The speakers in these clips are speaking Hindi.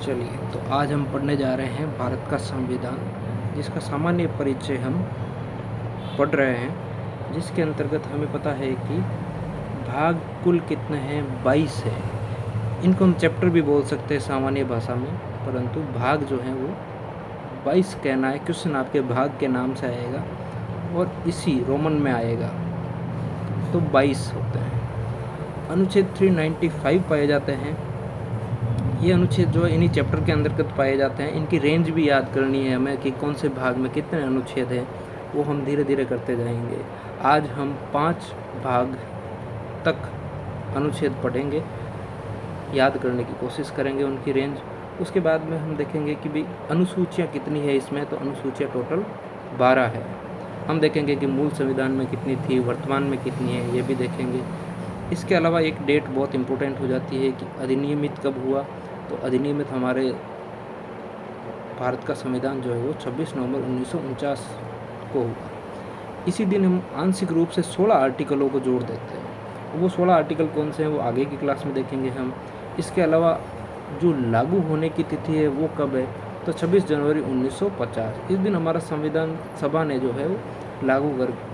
चलिए, तो आज हम पढ़ने जा रहे हैं भारत का संविधान, जिसका सामान्य परिचय हम पढ़ रहे हैं, जिसके अंतर्गत हमें पता है कि भाग कुल कितने हैं, 22 है। इनको हम चैप्टर भी बोल सकते हैं सामान्य भाषा में, परंतु भाग जो है वो 22 कहना है। क्वेश्चन आपके भाग के नाम से आएगा और इसी रोमन में आएगा, तो 22 होते हैं। अनुच्छेद 395 पाए जाते हैं। ये अनुच्छेद जो है इन्हीं चैप्टर के अंतर्गत पाए जाते हैं। इनकी रेंज भी याद करनी है हमें कि कौन से भाग में कितने अनुच्छेद हैं, वो हम धीरे धीरे करते जाएंगे। आज हम 5 भाग तक अनुच्छेद पढ़ेंगे, याद करने की कोशिश करेंगे उनकी रेंज। उसके बाद में हम देखेंगे कि भाई अनुसूचियाँ कितनी है इसमें, तो अनुसूचियाँ टोटल 12 है। हम देखेंगे कि मूल संविधान में कितनी थी, वर्तमान में कितनी है, ये भी देखेंगे। इसके अलावा एक डेट बहुत इम्पोर्टेंट हो जाती है कि अधिनियमित कब हुआ। तो अधिनियमित हमारे भारत का संविधान जो है वो 26 नवंबर 1949 को हुआ। इसी दिन हम आंशिक रूप से 16 आर्टिकलों को जोड़ देते हैं। वो 16 आर्टिकल कौन से हैं वो आगे की क्लास में देखेंगे हम। इसके अलावा जो लागू होने की तिथि है वो कब है, तो 26 जनवरी 1950। इस दिन हमारा संविधान सभा ने जो है वो लागू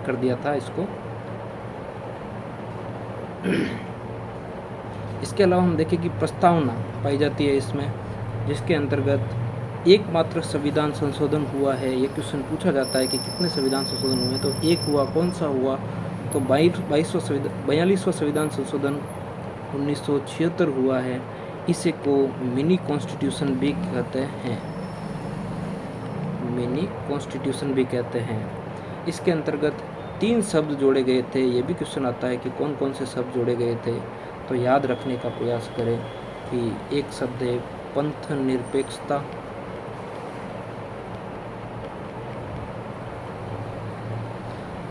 कर दिया था इसको। इसके अलावा हम देखें कि प्रस्तावना पाई जाती है इसमें, जिसके अंतर्गत एकमात्र संविधान संशोधन हुआ है। ये क्वेश्चन पूछा जाता है कि कितने संविधान संशोधन हुए, तो एक हुआ। कौन सा हुआ, तो 42वां संविधान संशोधन 1976 हुआ है। इसे को मिनी कॉन्स्टिट्यूशन भी कहते हैं, मिनी कॉन्स्टिट्यूशन भी कहते हैं। इसके अंतर्गत 3 शब्द जोड़े गए थे। ये भी क्वेश्चन आता है कि कौन कौन से शब्द जोड़े गए थे, तो याद रखने का प्रयास करें कि एक शब्द है पंथ निरपेक्षता,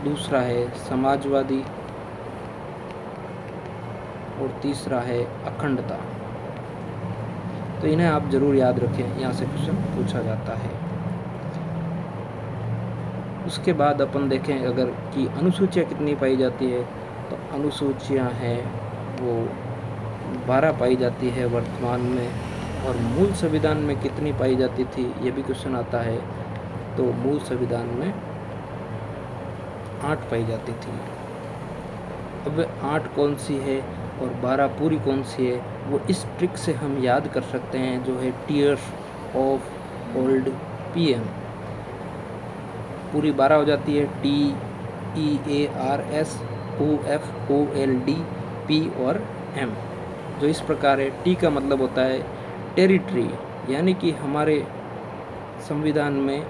दूसरा है समाजवादी और तीसरा है अखंडता। तो इन्हें आप जरूर याद रखें, यहाँ से क्वेश्चन पूछा जाता है। उसके बाद अपन देखें अगर कि अनुसूचियाँ कितनी पाई जाती है, तो अनुसूचियाँ हैं वो 12 पाई जाती है वर्तमान में। और मूल संविधान में कितनी पाई जाती थी, ये भी क्वेश्चन आता है। तो मूल संविधान में 8 पाई जाती थी। अब 8 कौन सी है और 12 पूरी कौन सी है, वो इस ट्रिक से हम याद कर सकते हैं, जो है टीयर्स ऑफ ओल्ड पीएम। पूरी 12 हो जाती है, TEARSOFOLD P और M, जो इस प्रकार है। टी का मतलब होता है टेरिटरी, यानी कि हमारे संविधान में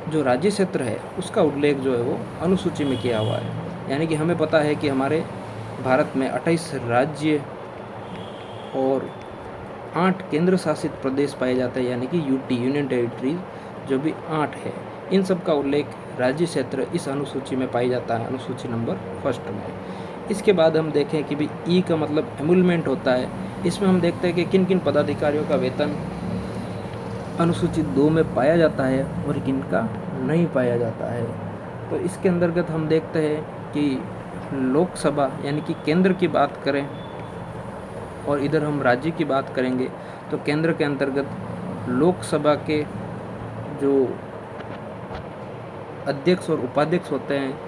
जो राज्य क्षेत्र है उसका उल्लेख जो है वो अनुसूची में किया हुआ है। यानी कि हमें पता है कि हमारे भारत में 28 राज्य और 8 केंद्र शासित प्रदेश पाए जाते हैं, यानी कि यूटी यूनियन टेरिटरीज जो भी 8 है। इन सब का उल्लेख राज्य क्षेत्र इस अनुसूची में पाई जाता है, अनुसूची नंबर 1 में। इसके बाद हम देखें कि भाई ई का मतलब एमुलमेंट होता है। इसमें हम देखते हैं कि किन किन पदाधिकारियों का वेतन अनुसूची 2 में पाया जाता है और किन का नहीं पाया जाता है। तो इसके अंतर्गत हम देखते हैं कि लोकसभा यानी कि केंद्र की बात करें और इधर हम राज्य की बात करेंगे, तो केंद्र के अंतर्गत लोकसभा के जो अध्यक्ष और उपाध्यक्ष होते हैं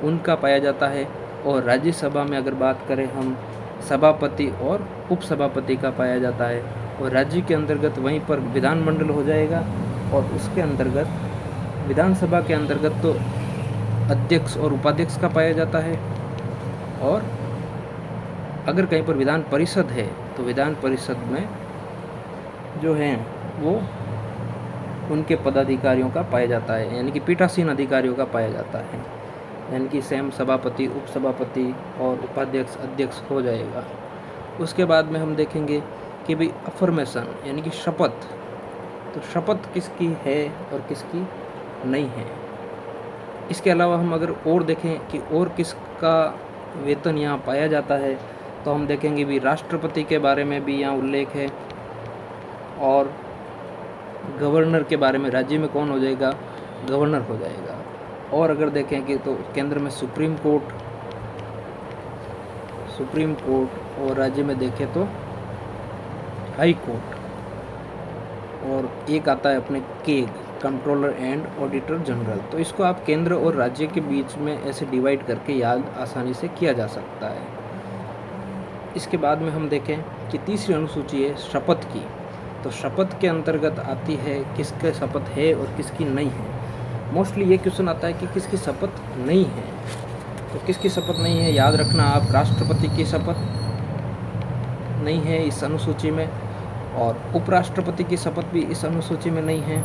उनका पाया जाता है। और राज्यसभा में अगर बात करें हम, सभापति और उपसभापति का पाया जाता है। और राज्य के अंतर्गत वहीं पर विधानमंडल हो जाएगा, और उसके अंतर्गत विधानसभा के अंतर्गत तो अध्यक्ष और उपाध्यक्ष का पाया जाता है। और अगर कहीं पर विधान परिषद है तो विधान परिषद में जो हैं वो उनके पदाधिकारियों का पाया जाता है, यानी कि पीठासीन अधिकारियों का पाया जाता है। यानी कि स्वयं सभापति, उपसभापति और उपाध्यक्ष अध्यक्ष हो जाएगा। उसके बाद में हम देखेंगे कि भाई अफर्मेशन यानी कि शपथ, तो शपथ किसकी है और किसकी नहीं है। इसके अलावा हम अगर और देखें कि और किसका वेतन यहाँ पाया जाता है, तो हम देखेंगे भी राष्ट्रपति के बारे में भी यहाँ उल्लेख है। और गवर्नर के बारे में, राज्य में कौन हो जाएगा, गवर्नर हो जाएगा। और अगर देखें कि तो केंद्र में सुप्रीम कोर्ट और राज्य में देखें तो हाई कोर्ट। और एक आता है अपने keg, controller and auditor general. तो इसको आप केंद्र और राज्य के बीच में ऐसे डिवाइड करके याद आसानी से किया जा सकता है। इसके बाद में हम देखें कि तीसरी अनुसूची है शपथ की। तो शपथ के अंतर्गत आती है किसका शपथ है और किसकी नहीं है। मोस्टली ये क्वेश्चन आता है कि किसकी शपथ नहीं है। तो किसकी शपथ नहीं है याद रखना आप, राष्ट्रपति की शपथ नहीं है इस अनुसूची में, और उपराष्ट्रपति की शपथ भी इस अनुसूची में नहीं है।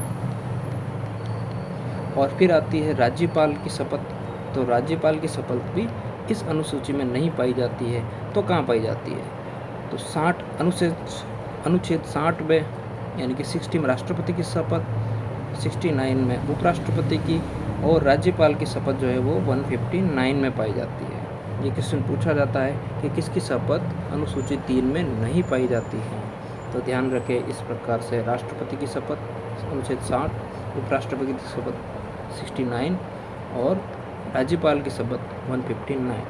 और फिर आती है राज्यपाल की शपथ। तो राज्यपाल की शपथ भी इस अनुसूची में नहीं पाई जाती है। तो कहाँ पाई जाती है? तो 60 अनुच्छेद 60 में यानी कि 60 में राष्ट्रपति की शपथ, 69 में उपराष्ट्रपति की, और राज्यपाल की शपथ जो है वो 159 में पाई जाती है। ये क्वेश्चन पूछा जाता है कि किसकी शपथ अनुसूची 3 में नहीं पाई जाती है। तो ध्यान रखें इस प्रकार से राष्ट्रपति की शपथ अनुच्छेद 60, उपराष्ट्रपति की शपथ 69 और राज्यपाल की शपथ 159।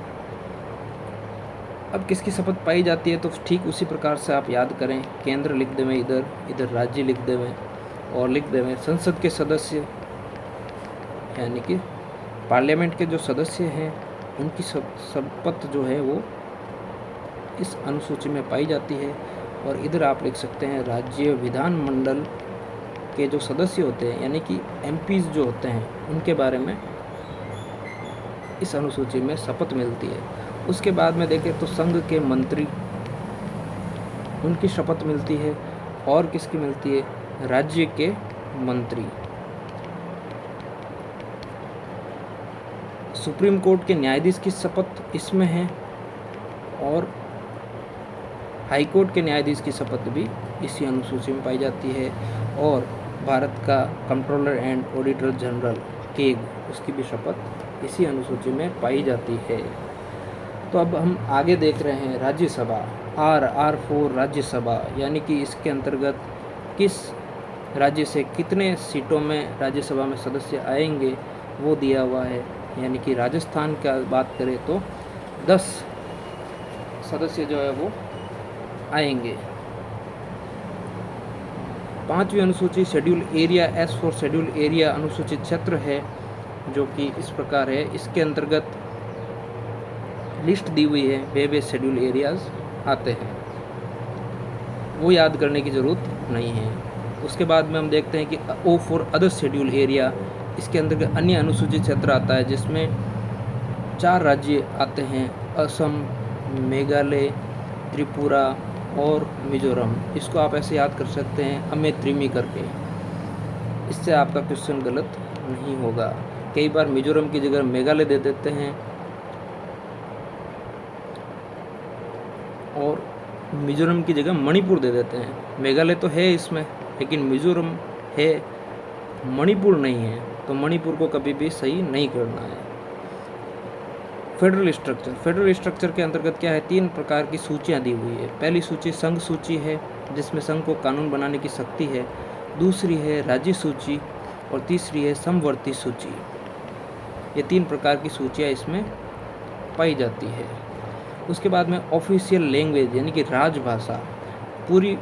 अब किसकी शपथ पाई जाती है? तो ठीक उसी प्रकार से आप याद करें, केंद्र लिख देवें इधर, इधर राज्य लिख देवें और लिख देवें संसद के सदस्य यानी कि पार्लियामेंट के जो सदस्य हैं उनकी शपथ जो है वो इस अनुसूची में पाई जाती है। और इधर आप लिख सकते हैं राज्य विधानमंडल के जो सदस्य होते हैं यानी कि एमपीज जो होते हैं उनके बारे में इस अनुसूची में शपथ मिलती है। उसके बाद में देखें तो संघ के मंत्री, उनकी शपथ मिलती है। और किसकी मिलती है? राज्य के मंत्री। सुप्रीम कोर्ट के न्यायाधीश की शपथ इसमें है और हाई कोर्ट के न्यायाधीश की शपथ भी इसी अनुसूची में पाई जाती है। और भारत का controller and auditor general keg, उसकी भी शपथ इसी अनुसूची में पाई जाती है। तो अब हम आगे देख रहे हैं राज्यसभा, आर 4 राज्यसभा, यानी कि इसके अंतर्गत किस राज्य से कितने सीटों में राज्यसभा में सदस्य आएंगे वो दिया हुआ है। यानी कि राजस्थान का बात करें तो 10 सदस्य जो है वो आएंगे। 5वीं अनुसूची schedule area, S for schedule area अनुसूचित क्षेत्र है, जो कि इस प्रकार है। इसके अंतर्गत लिस्ट दी हुई है, वे शेड्यूल एरियाज आते हैं, वो याद करने की ज़रूरत नहीं है। उसके बाद में हम देखते हैं कि O for other schedule area, इसके अंतर्गत अन्य अनुसूचित क्षेत्र आता है, जिसमें 4 राज्य आते हैं, असम, मेघालय, त्रिपुरा और मिजोरम। इसको आप ऐसे याद कर सकते हैं अमे त्रिमी करके, इससे आपका क्वेश्चन गलत नहीं होगा। कई बार मिजोरम की जगह मेघालय दे देते हैं और मिजोरम की जगह मणिपुर दे देते हैं। मेघालय तो है इसमें लेकिन मिजोरम है, मणिपुर नहीं है, तो मणिपुर को कभी भी सही नहीं करना है। फेडरल स्ट्रक्चर, फेडरल स्ट्रक्चर के अंतर्गत क्या है? 3 प्रकार की सूचियाँ दी हुई है। पहली सूची संघ सूची है, जिसमें संघ को कानून बनाने की शक्ति है। दूसरी है राज्य सूची और तीसरी है समवर्ती सूची। ये 3 प्रकार की सूचियाँ इसमें पाई जाती है। उसके बाद में ऑफिशियल लैंग्वेज यानी कि राजभाषा, पूरी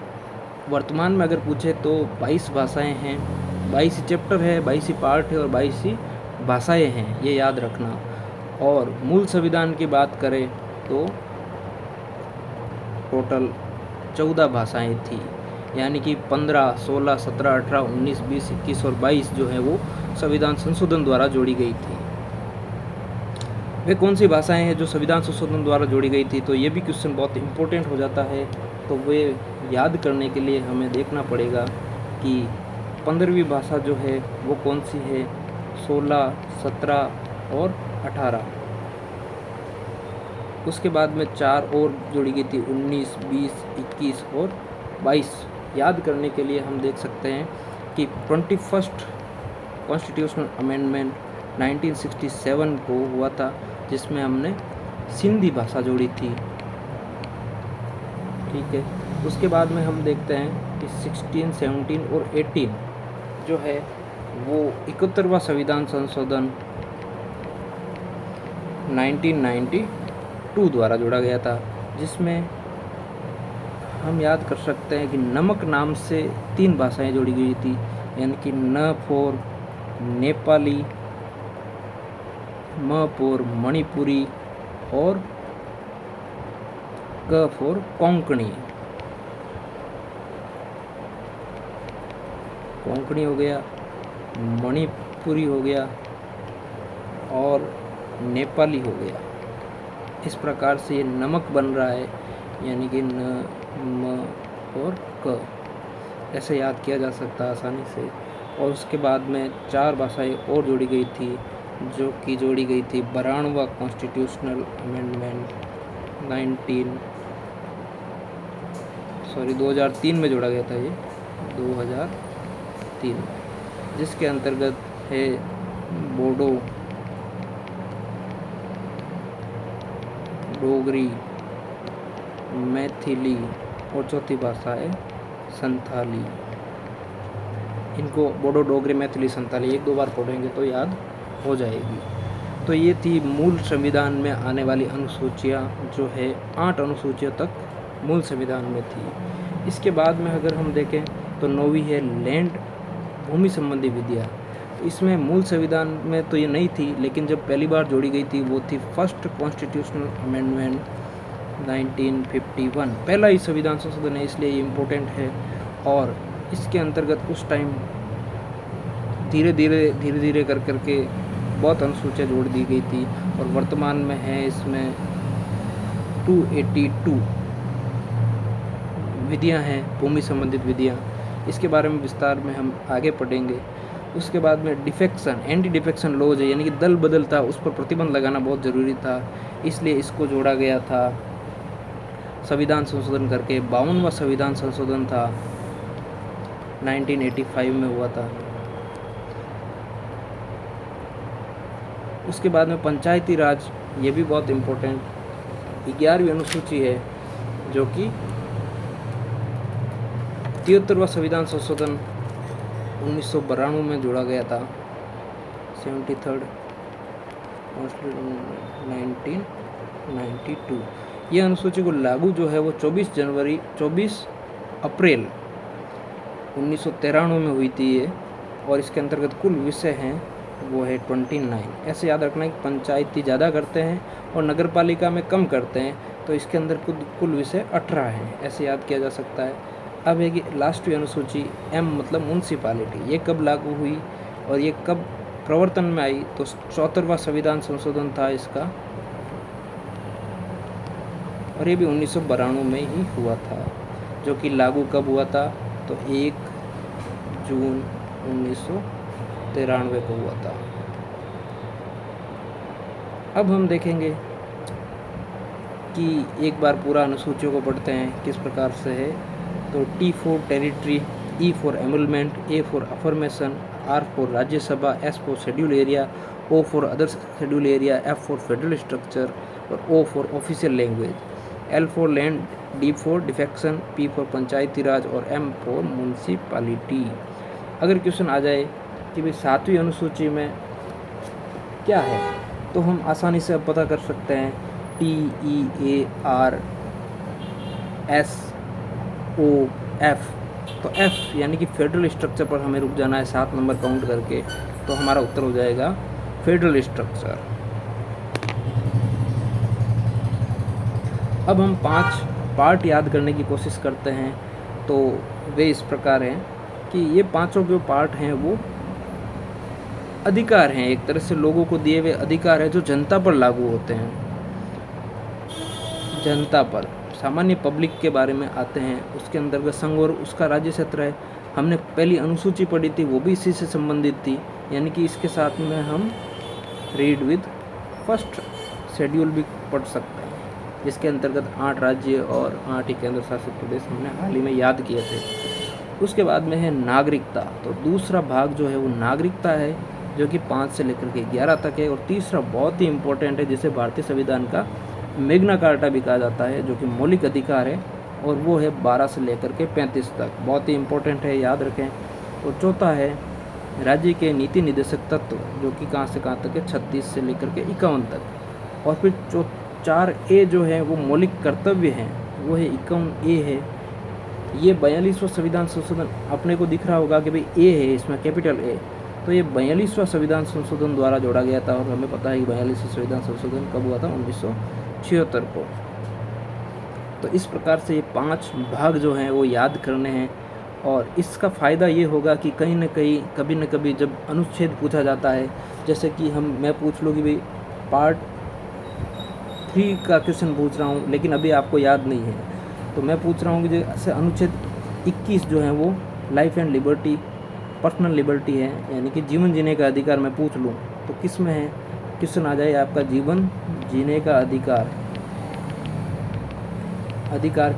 वर्तमान में अगर पूछे तो 22 भाषाएं हैं, 22 चैप्टर है, 22 पार्ट है और 22 भाषाएं हैं, ये याद रखना। और मूल संविधान की बात करें तो टोटल 14 भाषाएं थी, यानी कि 15, 16, 17, 18, 19, 20, 21 और 22 जो है वो संविधान संशोधन द्वारा जोड़ी गई थी। वे कौन सी भाषाएं हैं जो संविधान संशोधन द्वारा जोड़ी गई थी? तो ये भी क्वेश्चन बहुत इंपॉर्टेंट हो जाता है। तो वे याद करने के लिए हमें देखना पड़ेगा कि 15वीं भाषा जो है वो कौन सी है, 16, 17 और 18। उसके बाद में 4 और जोड़ी गई थी, 19, 20, 21 और 22। याद करने के लिए हम देख सकते हैं कि 21st कॉन्स्टिट्यूशनल अमेंडमेंट 1967 को हुआ था, जिसमें हमने सिंधी भाषा जोड़ी थी। ठीक है, उसके बाद में हम देखते हैं कि 16, 17 और 18 जो है वो 71वां संविधान संशोधन 1992 द्वारा जोड़ा गया था, जिसमें हम याद कर सकते हैं कि नमक नाम से 3 भाषाएं जोड़ी गई थी, यानी कि न फॉर नेपाली, म फॉर मणिपुरी और क फॉर कोंकणी। कोंकणी हो गया, मणिपुरी हो गया और नेपाली हो गया। इस प्रकार से ये नमक बन रहा है, यानी कि न, म और क, ऐसे याद किया जा सकता है आसानी से। और उसके बाद में 4 भाषाएं और जोड़ी गई थी, जो कि जोड़ी गई थी 92वां कॉन्स्टिट्यूशनल अमेंडमेंट 2003 में जोड़ा गया था, ये 2003, जिसके अंतर्गत है बोडो, डोगरी, मैथिली और चौथी भाषा है संथाली। इनको बोडो, डोगरी, मैथिली, संथाली 1-2 बार पढ़ेंगे तो याद हो जाएगी। तो ये थी मूल संविधान में आने वाली अनुसूचियाँ, जो है 8 अनुसूचियों तक मूल संविधान में थी। इसके बाद में अगर हम देखें तो 9वीं है लैंड, भूमि संबंधी विधियाँ। इसमें मूल संविधान में तो ये नहीं थी, लेकिन जब पहली बार जोड़ी गई थी वो थी फर्स्ट कॉन्स्टिट्यूशनल अमेंडमेंट 1951। पहला ही संविधान संशोधन है, इसलिए ये इम्पोर्टेंट है। और इसके अंतर्गत उस टाइम धीरे धीरे कर करके बहुत अनुसूचियाँ जोड़ दी गई थी, और वर्तमान में है इसमें 282 विधियाँ हैं, भूमि संबंधित विधियाँ। इसके बारे में विस्तार में हम आगे पढ़ेंगे। उसके बाद में डिफेक्शन, एंटी डिफेक्शन लॉज है, यानी कि दल बदलता, उस पर प्रतिबंध लगाना बहुत ज़रूरी था, इसलिए इसको जोड़ा गया था संविधान संशोधन करके। 52वां संविधान संशोधन था, 1985 में हुआ था। उसके बाद में पंचायती राज, ये भी बहुत इम्पोर्टेंट 11वीं अनुसूची है, जो कि 73वां संविधान संशोधन 1992 में जोड़ा गया था, 73rd 1992। यह अनुसूची को लागू जो है वो 24 अप्रैल 1993 में हुई थी ये, और इसके अंतर्गत कुल विषय हैं वो है 29। ऐसे याद रखना है कि पंचायती ज़्यादा करते हैं और नगर पालिका में कम करते हैं, तो इसके अंदर कुल विषय 18 हैं, ऐसे याद किया जा सकता है। अब है कि लास्टवीं अनुसूची M मतलब म्यूनसिपालिटी, ये कब लागू हुई और ये कब प्रवर्तन में आई, तो 74वां संविधान संशोधन था इसका, और ये भी 1992 में ही हुआ था। जो कि लागू कब हुआ था, तो 1 जून 1993 को हुआ था। अब हम देखेंगे कि एक बार पूरा अनुसूचियों को पढ़ते हैं किस प्रकार से है। तो T for territory, E for emolument, A for affirmation, R for Rajya Sabha, S for schedule area, O for other schedule area, F for federal structure और O for official language, L for land, D for defection, P for Panchayati Raj और M फॉर म्यूनसिपालिटी। अगर क्वेश्चन आ जाए कि भाई 7वीं अनुसूची में क्या है, तो हम आसानी से अब पता कर सकते हैं TEARSOF। तो F यानी कि फेडरल स्ट्रक्चर पर हमें रुक जाना है 7 नंबर काउंट करके, तो हमारा उत्तर हो जाएगा फेडरल स्ट्रक्चर। अब हम 5 पार्ट याद करने की कोशिश करते हैं, तो वे इस प्रकार हैं कि ये 5 जो पार्ट हैं वो अधिकार हैं, एक तरह से लोगों को दिए हुए अधिकार हैं जो जनता पर लागू होते हैं। जनता पर, सामान्य पब्लिक के बारे में आते हैं। उसके अंतर्गत संघ और उसका राज्य क्षेत्र है। हमने पहली अनुसूची पढ़ी थी, वो भी इसी से संबंधित थी, यानी कि इसके साथ में हम रीड विद फर्स्ट शेड्यूल भी पढ़ सकते हैं, जिसके अंतर्गत 8 राज्य और 8 ही केंद्र शासित प्रदेश हमने हाल ही में याद किए थे। उसके बाद में है नागरिकता। तो दूसरा भाग जो है वो नागरिकता है, जो कि 5 से लेकर के 11 तक है। और तीसरा बहुत ही इम्पोर्टेंट है, जिसे भारतीय संविधान का मैग्ना कार्टा भी कहा जाता है, जो कि मौलिक अधिकार है, और वो है 12 से लेकर के 35 तक, बहुत ही इम्पोर्टेंट है, याद रखें। और चौथा है राज्य के नीति निर्देशक तत्व, जो कि कहाँ से कहाँ तक है, 36 से लेकर के 51 तक। और फिर 4A जो है वो मौलिक कर्तव्य हैं, वो है 51A है, ये 42वां संविधान संशोधन अपने को दिख रहा होगा कि भाई ए है इसमें, कैपिटल ए, तो ये 42वां संविधान संशोधन द्वारा जोड़ा गया था। और हमें पता है कि 42वां संविधान संशोधन कब हुआ था, 1976 को। तो इस प्रकार से ये 5 भाग जो हैं वो याद करने हैं। और इसका फ़ायदा ये होगा कि कहीं ना कहीं कभी न कभी जब अनुच्छेद पूछा जाता है, जैसे कि मैं पूछ लूँ कि भाई पार्ट 3 का क्वेश्चन पूछ रहा हूँ लेकिन अभी आपको याद नहीं है, तो मैं पूछ रहा हूँ कि जैसे अनुच्छेद 21 जो है वो life and liberty, personal liberty है, यानी कि जीवन जीने का अधिकार मैं पूछ लूँ तो किस में है, क्वेश्चन आ जाए आपका जीवन जीने का अधिकार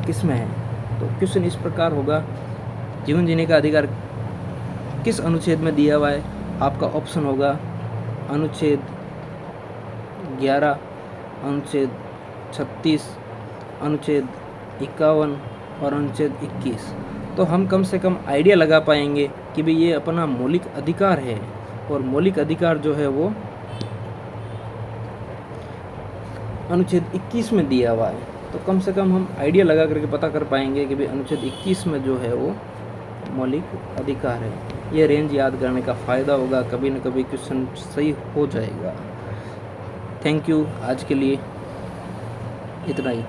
किस में है। तो क्वेश्चन इस प्रकार होगा, जीवन जीने का अधिकार किस अनुच्छेद में दिया हुआ है। आपका ऑप्शन होगा अनुच्छेद 11, अनुच्छेद 36, अनुच्छेद 51 और अनुच्छेद 21। तो हम कम से कम आइडिया लगा पाएंगे कि भाई ये अपना मौलिक अधिकार है, और मौलिक अधिकार जो है वो अनुच्छेद 21 में दिया हुआ है। तो कम से कम हम आइडिया लगा करके पता कर पाएंगे कि भाई अनुच्छेद 21 में जो है वो मौलिक अधिकार है। ये रेंज याद करने का फ़ायदा होगा, कभी न कभी क्वेश्चन सही हो जाएगा। थैंक यू, आज के लिए इतना ही।